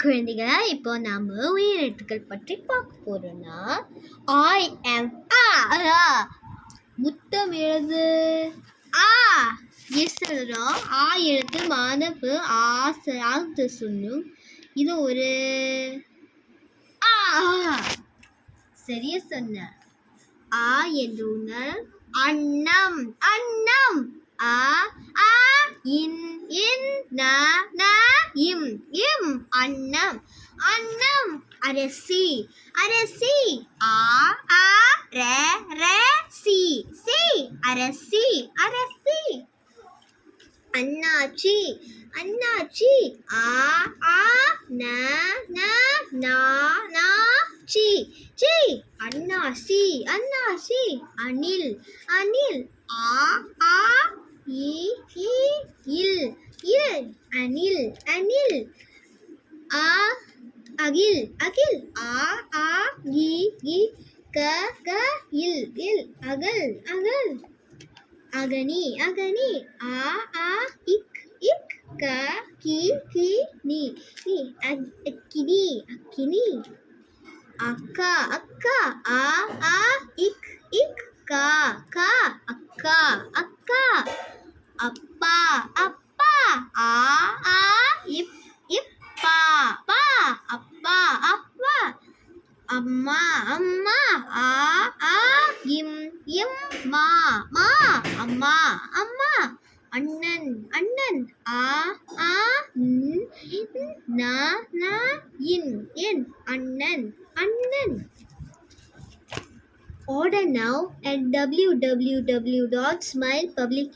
குழந்தைகளா, இப்போ நாம உயிரெழுத்துக்கள் பற்றி பார்க்க போறோம்னா, I am முத்தம் எழுது ஆ சொல்றோம். ஆ எழுத்து மாணப்பு ஆசை சொல்லும். இது ஒரு ஆ சரியா சொன்ன. ஆ என்று உணர். அன்னம் அன்னம் ஆ ஆ இன் இன் ந ந இம் இம் அன்னம் அன்னம். அரசி அரசி ஆ ஆ ர ர சி சி அரசி அரசி. அண்ணாச்சி அண்ணாச்சி ஆ ஆ ந ந நா நா சி சி அண்ணாசி அண்ணாசி. அணில் அணில் ஆ ஆ இ இ இல் இல் அணில் அணில். ஆ அகில் அகில் ஆ ஆ இ இ க க இல் இல் அகல் அகல். அகனி அகனி ஆ ஆ இக் இக் க கி கி நீ நீ அக்கினி அக்கினி. அக்கா அக்கா ஆ ஆ இக் இக் கா கா அக்கா அக்கா. அப்பா அப்பா ஆ ஆ இப் இப் பா பா அப்பா அப்பா. அம்மா அம்மா ஆ ஆ இம் இம் மா மா அம்மா அம்மா. அண்ணன் அண்ணன் ஆ ஆ ந ந இன் இன் அண்ணன் அண்ணன். Order now at www.smilepublic